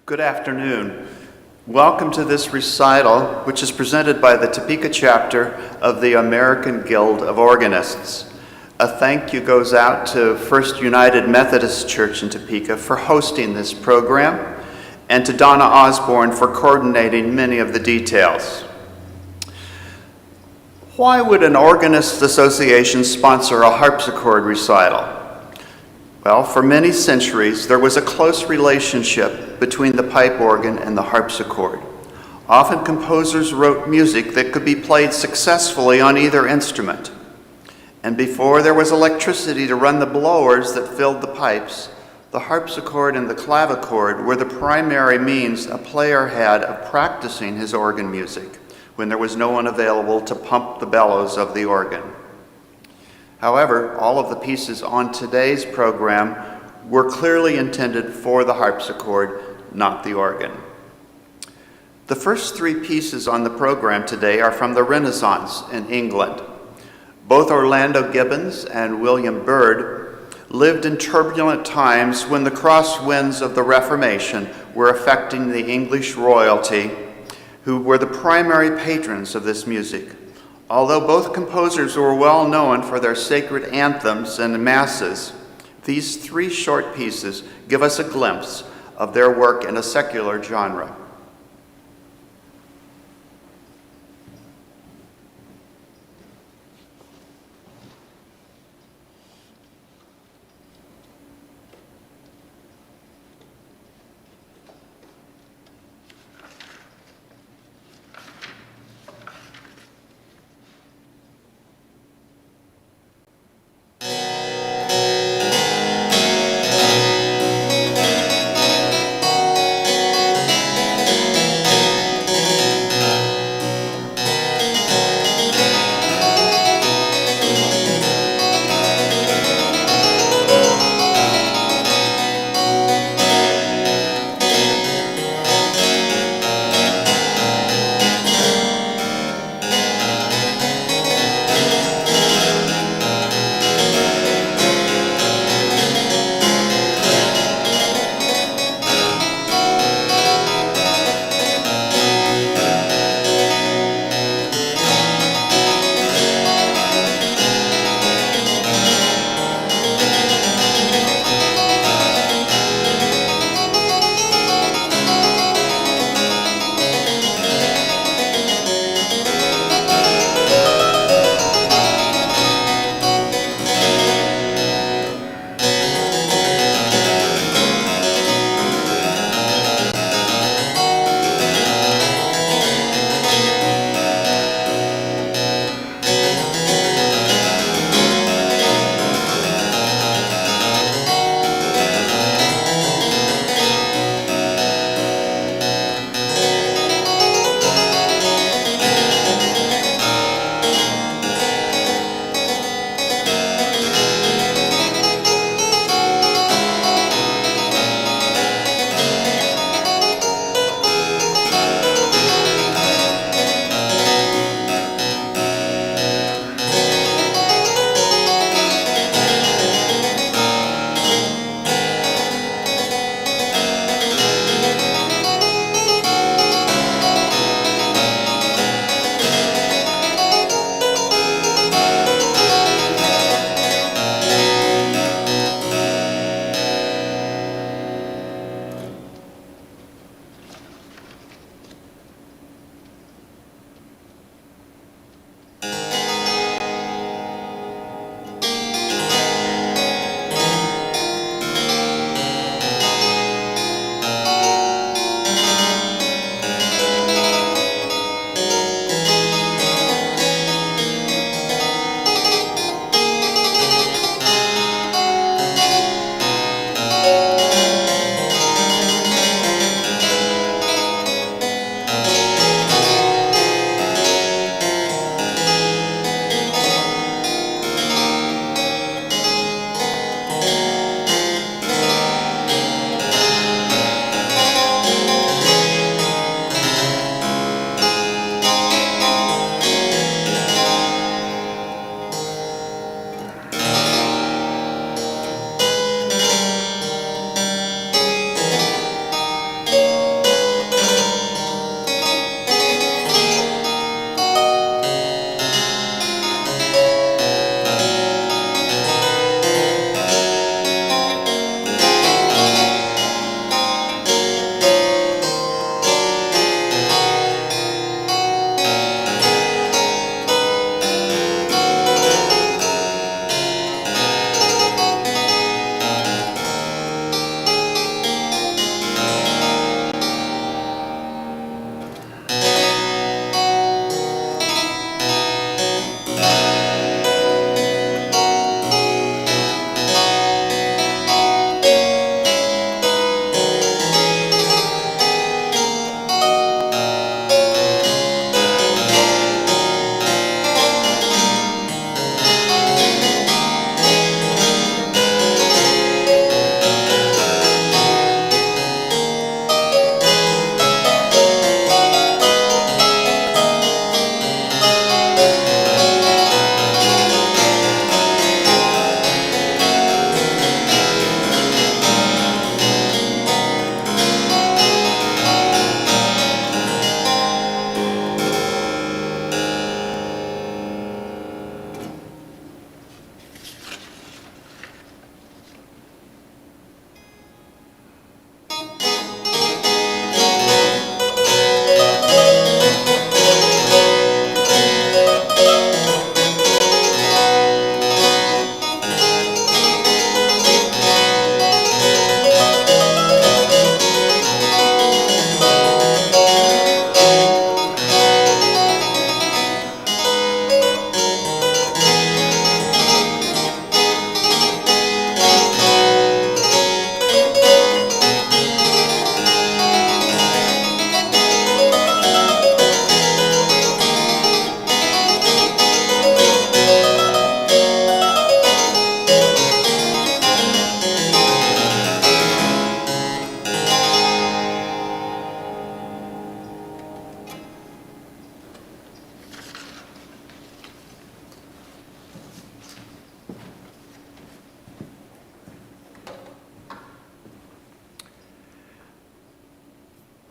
Good afternoon. Welcome to this recital, which is presented by the Topeka chapter of the American Guild of Organists. A thank you goes out to First United Methodist Church in Topeka for hosting this program, and to Donna Osborne for coordinating many of the details. Why would an Organists Association sponsor a harpsichord recital? Well, for many centuries, there was a close relationship between the pipe organ and the harpsichord. Often composers wrote music that could be played successfully on either instrument. And before there was electricity to run the blowers that filled the pipes, the harpsichord and the clavichord were the primary means a player had of practicing his organ music when there was no one available to pump the bellows of the organ. However, all of the pieces on today's program were clearly intended for the harpsichord, not the organ. The first three pieces on the program today are from the Renaissance in England. Both Orlando Gibbons and William Byrd lived in turbulent times when the crosswinds of the Reformation were affecting the English royalty, who were the primary patrons of this music. Although both composers were well known for their sacred anthems and masses, these three short pieces give us a glimpse of their work in a secular genre.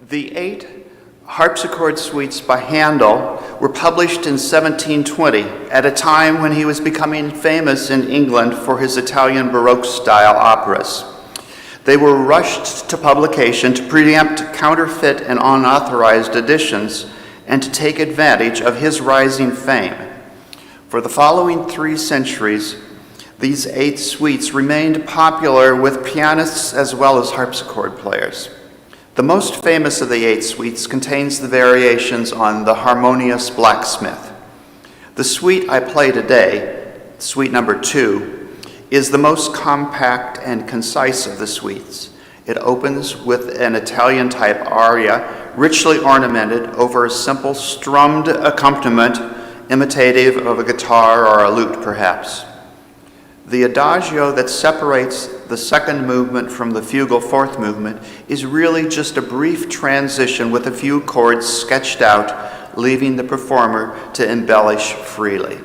The 8 harpsichord suites by Handel were published in 1720 at a time when he was becoming famous in England for his Italian Baroque-style operas. They were rushed to publication to preempt counterfeit and unauthorized editions and to take advantage of his rising fame. For the following 3 centuries, these 8 suites remained popular with pianists as well as harpsichord players. The most famous of the 8 suites contains the variations on the Harmonious Blacksmith. The suite I play today, suite number 2, is the most compact and concise of the suites. It opens with an Italian-type aria, richly ornamented over a simple strummed accompaniment imitative of a guitar or a lute, perhaps. The adagio that separates the second movement from the fugal 4th movement is really just a brief transition with a few chords sketched out, leaving the performer to embellish freely.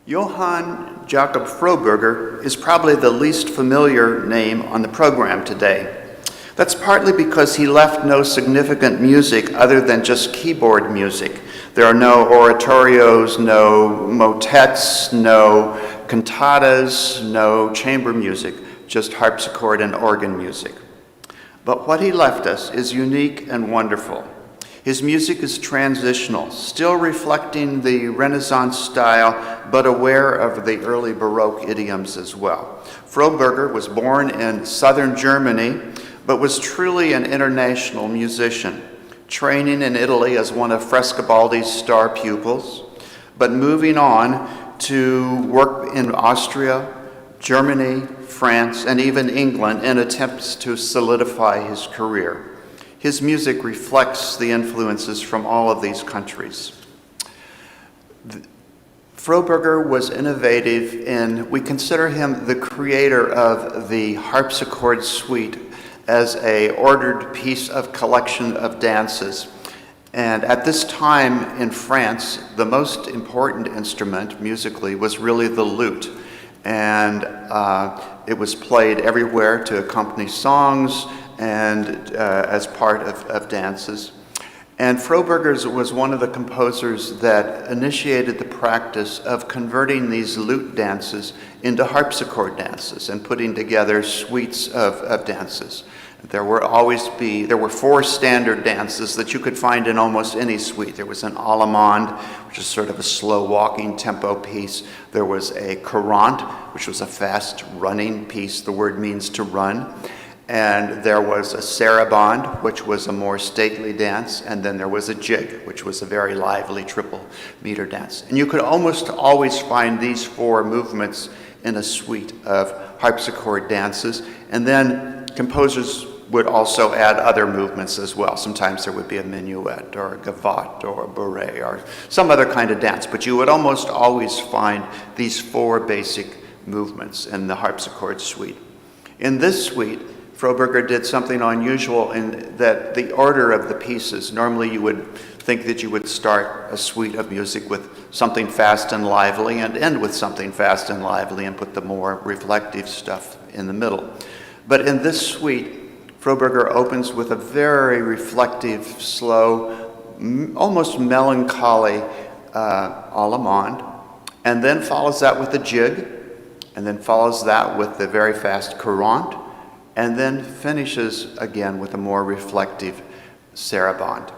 Johann Jakob Froberger is probably the least familiar name on the program today. That's partly because he left no significant music other than just keyboard music. There are no oratorios, no motets, no cantatas, no chamber music, just harpsichord and organ music. But what he left us is unique and wonderful. His music is transitional, still reflecting the Renaissance style, but aware of the early Baroque idioms as well. Froberger was born in southern Germany, but was truly an international musician, training in Italy as one of Frescobaldi's star pupils, but moving on to work in Austria, Germany, France, and even England in attempts to solidify his career. His music reflects the influences from all of these countries. Froberger was innovative we consider him the creator of the harpsichord suite as a ordered piece of collection of dances. And at this time in France, the most important instrument musically was really the lute. And it was played everywhere to accompany songs and as part of dances. And Froberger was one of the composers that initiated the practice of converting these lute dances into harpsichord dances and putting together suites of dances. There were 4 standard dances that you could find in almost any suite. There was an allemande, which is sort of a slow walking tempo piece. There was a courante, which was a fast running piece. The word means to run. And there was a sarabande, which was a more stately dance, and then there was a jig, which was a very lively triple meter dance. And you could almost always find these 4 movements in a suite of harpsichord dances. And then composers would also add other movements as well. Sometimes there would be a minuet or a gavotte or a bourrée or some other kind of dance, but you would almost always find these 4 basic movements in the harpsichord suite. In this suite, Froberger did something unusual in that the order of the pieces, normally you would think that you would start a suite of music with something fast and lively and end with something fast and lively and put the more reflective stuff in the middle. But in this suite, Froberger opens with a very reflective, slow, almost melancholy allemande, and then follows that with a jig, and then follows that with the very fast courante, and then finishes again with a more reflective sarabande.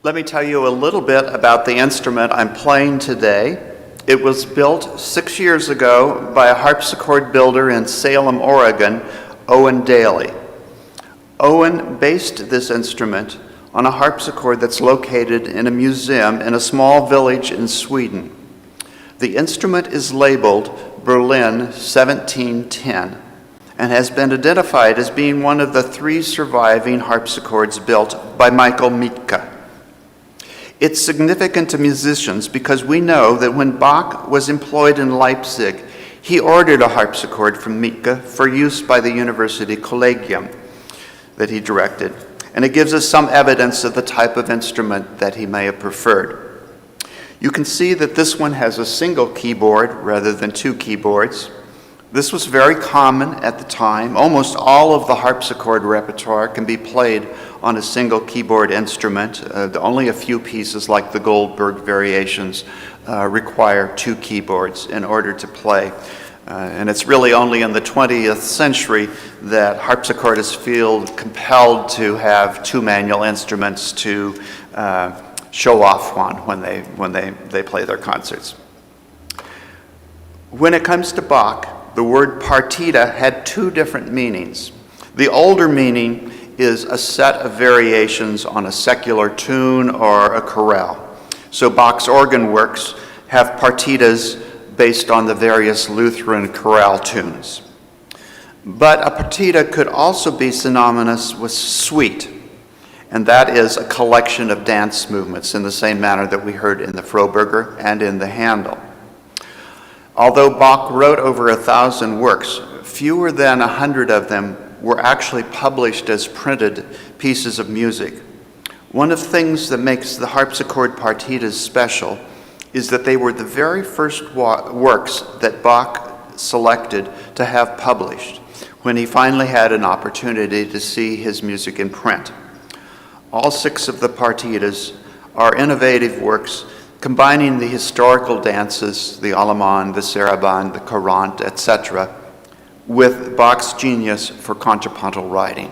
Let me tell you a little bit about the instrument I'm playing today. It was built 6 years ago by a harpsichord builder in Salem, Oregon, Owen Daly. Owen based this instrument on a harpsichord that's located in a museum in a small village in Sweden. The instrument is labeled Berlin 1710 and has been identified as being one of the 3 surviving harpsichords built by Michael Mietke. It's significant to musicians because we know that when Bach was employed in Leipzig, he ordered a harpsichord from Mietke for use by the University Collegium that he directed, and it gives us some evidence of the type of instrument that he may have preferred. You can see that this one has a single keyboard rather than 2 keyboards. This was very common at the time. Almost all of the harpsichord repertoire can be played on a single keyboard instrument. Only a few pieces like the Goldberg variations require 2 keyboards in order to play. And it's really only in the 20th century that harpsichordists feel compelled to have 2 manual instruments to show off on when they play their concerts. When it comes to Bach, the word partita had 2 different meanings. The older meaning is a set of variations on a secular tune or a chorale. So Bach's organ works have partitas based on the various Lutheran chorale tunes. But a partita could also be synonymous with suite, and that is a collection of dance movements in the same manner that we heard in the Froberger and in the Handel. Although Bach wrote over 1,000 works, fewer than 100 of them were actually published as printed pieces of music. One of the things that makes the harpsichord partitas special is that they were the very first works that Bach selected to have published when he finally had an opportunity to see his music in print. All 6 of the partitas are innovative works combining the historical dances, the Allemande, the Sarabande, the Courante, etc., with Bach's genius for contrapuntal writing.